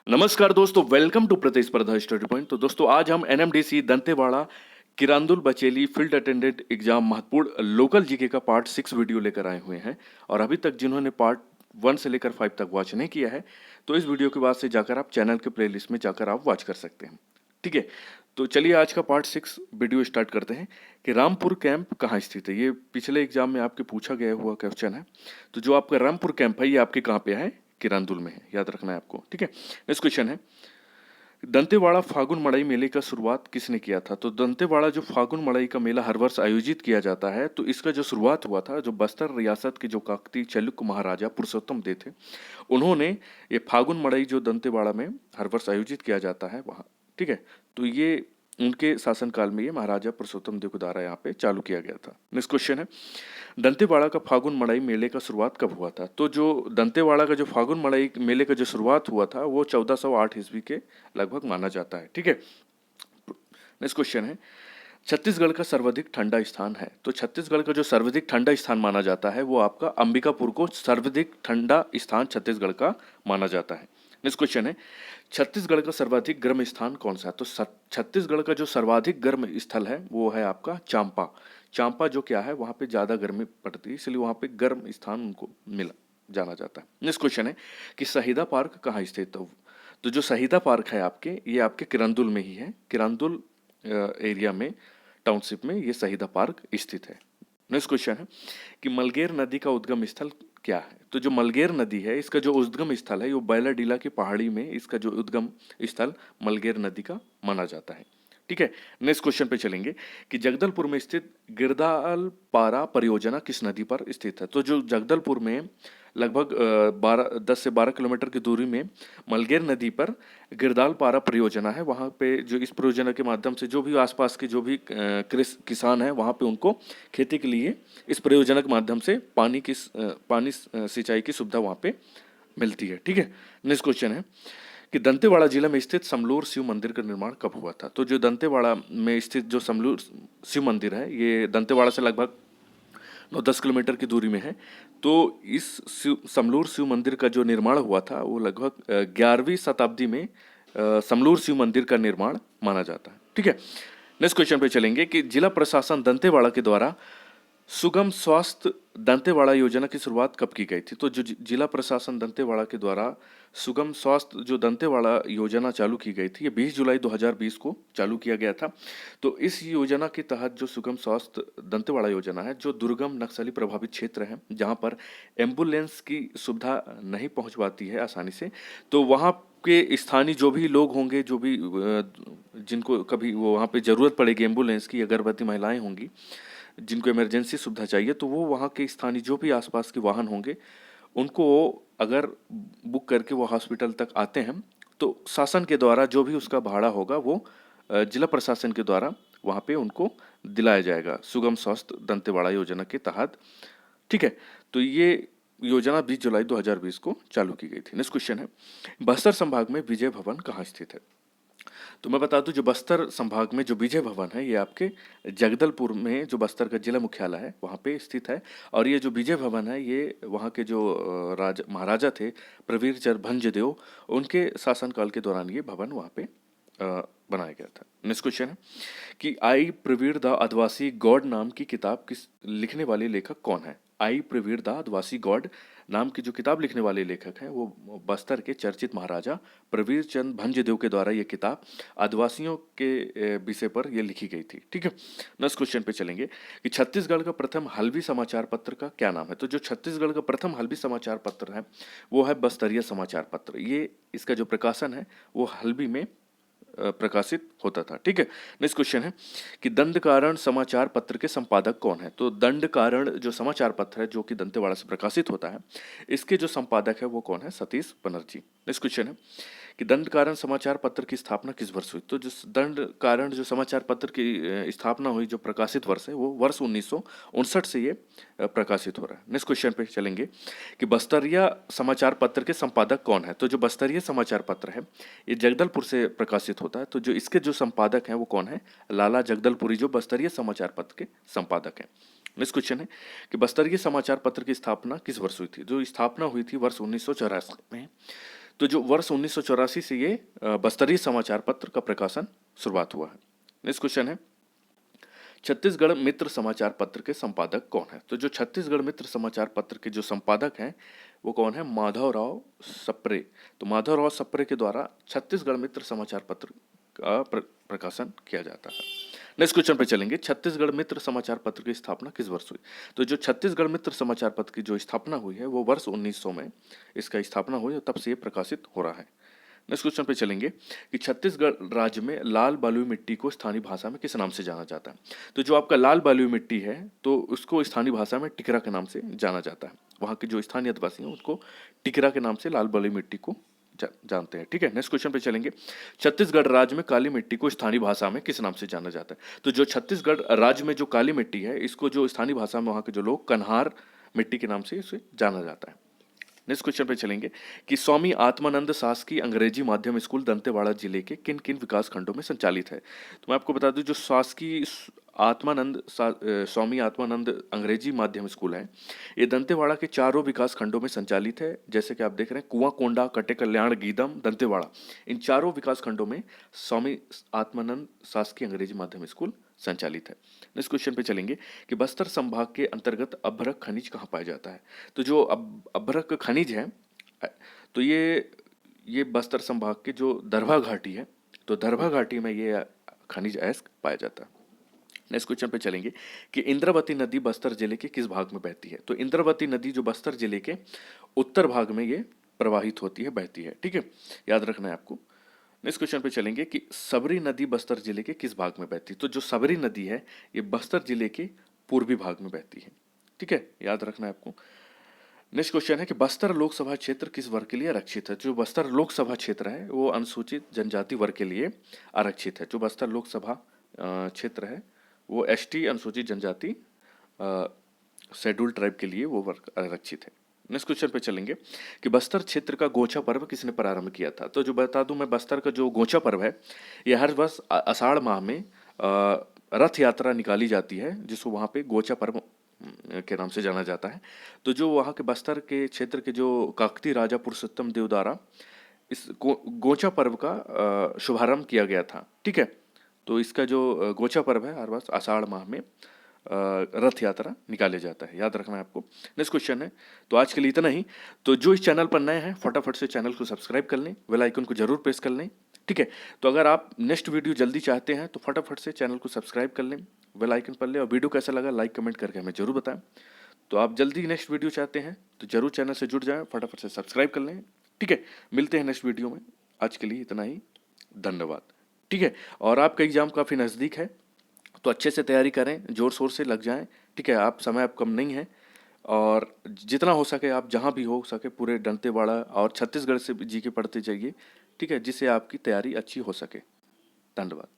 नमस्कार दोस्तों, welcome to Pratispardha study point. तो दोस्तों आज हम NMDC Dantewada Kirandul Bacheli field attendant exam महत्वपूर्ण लोकल जीके का पार्ट 6 वीडियो लेकर आए हुए हैं। और अभी तक जिन्होंने पार्ट 1 से लेकर 5 तक वॉच नहीं किया है तो इस वीडियो के बाद से जाकर आप चैनल के प्लेलिस्ट में जाकर आप वॉच कर सकते हैं। ठीक है, तो चलिए आज का पार्ट 6 वीडियो स्टार्ट करते हैं कि रामपुर कैंप कहाँ स्थित है। ये पिछले एग्जाम में आपके पूछा गया हुआ क्वेश्चन है। तो जो आपका रामपुर कैंप है ये आपके कहाँ पे है? किरांदुल में है, याद रखना है आपको। ठीक है, नेक्स्ट क्वेश्चन है, दंतेवाड़ा फागुन मड़ई मेले का शुरुआत किसने किया था? तो दंतेवाड़ा जो फागुन मड़ई का मेला हर वर्ष आयोजित किया जाता है, तो इसका जो शुरुआत हुआ था, जो बस्तर रियासत के जो काकती चालुक्य महाराजा पुरुषोत्तम दे थे, उन्होंने ये फागुन मड़ई जो दंतेवाड़ा में हर वर्ष आयोजित किया जाता है वहाँ। ठीक है, तो ये उनके शासनकाल में ये महाराजा पुरुषोत्तम देव के द्वारा यहाँ पे चालू किया गया था। नेक्स्ट क्वेश्चन है, दंतेवाड़ा का फागुन मड़ई मेले का शुरुआत कब हुआ था? तो जो दंतेवाड़ा का जो फागुन मड़ई मेले का जो शुरुआत हुआ था वो 1408 ईस्वी के लगभग माना जाता है। ठीक है, नेक्स्ट क्वेश्चन है, छत्तीसगढ़ का सर्वाधिक ठंडा स्थान है। तो छत्तीसगढ़ का जो सर्वाधिक ठंडा स्थान माना जाता है वो आपका अंबिकापुर को सर्वाधिक ठंडा स्थान छत्तीसगढ़ का माना जाता है। नेक्स्ट क्वेश्चन है, छत्तीसगढ़ का सर्वाधिक गर्म स्थान कौन सा है? तो छत्तीसगढ़ का जो सर्वाधिक गर्म स्थल है वो है आपका चांपा। चांपा जो क्या है, वहाँ पे ज़्यादा गर्मी पड़ती है, इसलिए वहाँ पे गर्म स्थान उनको मिला जाना जाता है। नेक्स्ट क्वेश्चन है कि शहीदा पार्क कहाँ स्थित है? तो जो शहीदा पार्क है आपके, ये आपके किरंदुल में ही है। किरंदुल एरिया में, टाउनशिप में ये शहीदा पार्क स्थित है। नेक्स्ट क्वेश्चन है कि मलगेर नदी का उद्गम स्थल क्या है? तो जो मलगेर नदी है इसका जो उद्गम स्थल है वो बैलाडीला की पहाड़ी में इसका जो उद्गम स्थल मलगेर नदी का माना जाता है। ठीक है, नेक्स्ट क्वेश्चन पे चलेंगे कि जगदलपुर में स्थित गिरदालपारा परियोजना किस नदी पर स्थित है? तो जो जगदलपुर में लगभग 10 से 12 किलोमीटर की दूरी में मलगेर नदी पर गिरदालपारा परियोजना है। वहाँ पे जो इस परियोजना के माध्यम से जो भी आसपास के जो भी किसान हैं वहाँ पे उनको खेती के लिए इस परियोजना के माध्यम से पानी सिंचाई की सुविधा वहाँ पे मिलती है। ठीक है, नेक्स्ट क्वेश्चन है कि दंतेवाड़ा जिला में स्थित समलूर शिव मंदिर का निर्माण कब हुआ था? तो जो दंतेवाड़ा में स्थित जो समलूर शिव मंदिर है ये दंतेवाड़ा से लगभग 9-10 किलोमीटर की दूरी में है। तो इस समलूर शिव मंदिर का जो निर्माण हुआ था वो लगभग 11वीं शताब्दी में समलूर शिव मंदिर का निर्माण माना जाता है। ठीक है, नेक्स्ट क्वेश्चन पे चलेंगे कि जिला प्रशासन दंतेवाड़ा के द्वारा सुगम स्वास्थ्य दंतेवाड़ा योजना की शुरुआत कब की गई थी? तो जो जिला प्रशासन दंतेवाड़ा के द्वारा सुगम स्वास्थ्य जो दंतेवाड़ा योजना चालू की गई थी, ये 20 जुलाई 2020 को चालू किया गया था। तो इस योजना के तहत जो सुगम स्वास्थ्य दंतेवाड़ा योजना है, जो दुर्गम नक्सली प्रभावित क्षेत्र है जहाँ पर एम्बुलेंस की सुविधा नहीं पहुँच पाती है आसानी से, तो वहाँ के स्थानीय जो भी लोग होंगे, जो भी जिनको कभी वो वहाँ पे ज़रूरत पड़ेगी एम्बुलेंस की, या गर्भवती महिलाएं होंगी जिनको इमरजेंसी सुविधा चाहिए, तो वो वहाँ के स्थानीय जो भी आसपास के वाहन होंगे उनको अगर बुक करके वो हॉस्पिटल तक आते हैं तो शासन के द्वारा जो भी उसका भाड़ा होगा वो जिला प्रशासन के द्वारा वहाँ पे उनको दिलाया जाएगा सुगम स्वास्थ्य दंतेवाड़ा योजना के तहत। ठीक है, तो ये योजना 20 जुलाई 2020 को चालू की गई थी। नेक्स्ट क्वेश्चन है, बस्तर संभाग में विजय भवन कहाँ स्थित है? तो मैं बता दूं जो बस्तर संभाग में जो विजय भवन है ये आपके जगदलपुर में जो बस्तर का जिला मुख्यालय है वहाँ पे स्थित है। और ये जो विजय भवन है ये वहाँ के जो महाराजा थे प्रवीर चंद्र भंजदेव, उनके शासनकाल के दौरान ये भवन वहाँ पे बनाया गया था। नेक्स्ट क्वेश्चन है कि आई प्रवीर द आदिवासी गॉड नाम की किताब किस लिखने वाले लेखक कौन है? आई प्रवीर द आदिवासी गॉड नाम की जो किताब लिखने वाले लेखक हैं वो बस्तर के चर्चित महाराजा प्रवीर चंद भंजदेव के द्वारा ये किताब आदिवासियों के विषय पर ये लिखी गई थी। ठीक है, नेक्स्ट क्वेश्चन पे चलेंगे कि छत्तीसगढ़ का प्रथम हल्बी समाचार पत्र का क्या नाम है? तो जो छत्तीसगढ़ का प्रथम हल्बी समाचार पत्र है वो है बस्तरिया समाचार पत्र। ये इसका जो प्रकाशन है वो हल्बी में प्रकाशित होता था। ठीक है, नेक्स्ट क्वेश्चन है कि दंड कारण समाचार पत्र के संपादक कौन है? तो दंड कारण जो समाचार पत्र है जो कि दंतेवाड़ा से प्रकाशित होता है, इसके जो संपादक है वो कौन है? सतीश बनर्जी। नेक्स्ट क्वेश्चन है कि दंड कारण समाचार पत्र की स्थापना किस वर्ष हुई? तो जो दंड कारण जो समाचार पत्र की स्थापना हुई, जो प्रकाशित वर्ष है वो वर्ष 1959 से ये प्रकाशित हो रहा है। नेक्स्ट क्वेश्चन पे चलेंगे कि बस्तरिया समाचार पत्र के संपादक कौन है? तो जो बस्तरिया समाचार पत्र है ये जगदलपुर से प्रकाशित होता है। तो जो इसके जो संपादक हैं वो कौन है? लाला जगदलपुरी, जो बस्तरिया समाचार पत्र के संपादक हैं। नेक्स्ट क्वेश्चन है कि बस्तरिया समाचार पत्र की स्थापना किस वर्ष हुई थी? जो स्थापना हुई थी वर्ष 1984 में। तो जो वर्ष 1984 से ये बस्तरी समाचार पत्र का प्रकाशन शुरुआत हुआ है। नेक्स्ट क्वेश्चन है, छत्तीसगढ़ मित्र समाचार पत्र के संपादक कौन है? तो जो छत्तीसगढ़ मित्र समाचार पत्र के जो संपादक हैं वो कौन है? माधवराव सप्रे। तो माधवराव सप्रे के द्वारा छत्तीसगढ़ मित्र समाचार पत्र का प्रकाशन किया जाता है। नेक्स्ट क्वेश्चन पे चलेंगे, छत्तीसगढ़ मित्र समाचार पत्र की स्थापना किस वर्ष हुई? तो जो छत्तीसगढ़ मित्र समाचार पत्र की जो स्थापना हुई है वो वर्ष 1900 में इसका स्थापना हुई और तब से ये प्रकाशित हो रहा है। नेक्स्ट क्वेश्चन पे चलेंगे कि छत्तीसगढ़ राज्य में लाल बलुई मिट्टी को स्थानीय भाषा में किस नाम से जाना जाता है? तो जो आपका लाल बलुई मिट्टी है तो उसको स्थानीय भाषा में टिकरा के नाम से जाना जाता है। वहाँ के जो स्थानीय आदिवासी हैं उसको टिकरा के नाम से लाल बलुई मिट्टी को जानते हैं। ठीक है, नेक्स्ट क्वेश्चन पे चलेंगे, छत्तीसगढ़ राज्य में काली मिट्टी को स्थानीय भाषा में किस नाम से जाना जाता है? तो जो छत्तीसगढ़ राज्य में जो काली मिट्टी है इसको जो स्थानीय भाषा में वहाँ के जो लोग कन्हार मिट्टी के नाम से इसे जाना जाता है। नेक्स्ट क्वेश्चन पे चलेंगे कि स्वामी आत्मानंद शासकीय अंग्रेजी माध्यम स्कूल दंतेवाड़ा जिले के किन किन विकास खंडों में संचालित है? तो मैं आपको बता दूं जो शासकीय स्वामी आत्मानंद अंग्रेजी माध्यम स्कूल है ये दंतेवाड़ा के चारों विकास खंडों में संचालित है। जैसे कि आप देख रहे हैं कुआं कोंडा, कटे कल्याण, गीदम, दंतेवाड़ा, इन चारों विकास खंडों में स्वामी आत्मानंद शासकीय अंग्रेजी माध्यम स्कूल संचालित है। नेक्स्ट क्वेश्चन पे चलेंगे कि बस्तर संभाग के अंतर्गत अभ्रक खनिज कहाँ पाया जाता है? तो जो अभ्रक खनिज है तो ये बस्तर संभाग के जो दरभा घाटी है तो दरभा घाटी में ये खनिज अयस्क पाया जाता है। नेक्स्ट क्वेश्चन पे चलेंगे कि इंद्रावती नदी बस्तर जिले के किस भाग में बहती है? तो इंद्रावती नदी जो बस्तर जिले के उत्तर भाग में ये प्रवाहित होती है, बहती है। ठीक है, याद रखना है आपको। नेक्स्ट क्वेश्चन पे चलेंगे कि सबरी नदी बस्तर जिले के किस भाग में बहती है? तो जो सबरी नदी है ये बस्तर जिले के पूर्वी भाग में बहती है। ठीक है, याद रखना है आपको। नेक्स्ट क्वेश्चन है कि बस्तर लोकसभा क्षेत्र किस वर्ग के लिए आरक्षित है? जो बस्तर लोकसभा क्षेत्र है वो अनुसूचित जनजाति वर्ग के लिए आरक्षित है। जो बस्तर लोकसभा क्षेत्र है वो एसटी अनुसूचित जनजाति शेड्यूल ट्राइब के लिए वो वर्ग आरक्षित है। नेक्स्ट क्वेश्चन पे चलेंगे कि बस्तर क्षेत्र का गोचा पर्व किसने प्रारंभ किया था? तो जो बता दूं मैं, बस्तर का जो गोचा पर्व है यह हर वर्ष आषाढ़ माह में रथ यात्रा निकाली जाती है जिसको वहाँ पे गोचा पर्व के नाम से जाना जाता है। तो जो वहाँ के बस्तर के क्षेत्र के जो काकती राजा पुरुषोत्तम देव द्वारा इस गोचा पर्व का शुभारंभ किया गया था। ठीक है, तो इसका जो गोचा पर्व है हर वर्ष आषाढ़ माह में रथ यात्रा निकाले जाता है, याद रखना है आपको। नेक्स्ट क्वेश्चन है, तो आज के लिए इतना ही। तो जो इस चैनल पर नए हैं फटाफट से चैनल को सब्सक्राइब कर लें, बेल आइकन को जरूर प्रेस कर लें। ठीक है, तो अगर आप नेक्स्ट वीडियो जल्दी चाहते हैं तो फटाफट से चैनल को सब्सक्राइब कर लें, बेल आइकन पर लें और वीडियो कैसा लगा लाइक कमेंट करके हमें जरूर बताएं। तो आप जल्दी नेक्स्ट वीडियो चाहते हैं तो जरूर चैनल से जुड़ जाएं, फटाफट से सब्सक्राइब कर लें। ठीक है, मिलते हैं नेक्स्ट वीडियो में। आज के लिए इतना ही, धन्यवाद। ठीक है, और आपका एग्जाम काफ़ी नज़दीक है तो अच्छे से तैयारी करें, ज़ोर शोर से लग जाएं। ठीक है, आप समय आप कम नहीं है और जितना हो सके आप जहां भी हो सके पूरे दंतेवाड़ा और छत्तीसगढ़ से जीके पढ़ते जाइए। ठीक है, जिससे आपकी तैयारी अच्छी हो सके। धन्यवाद।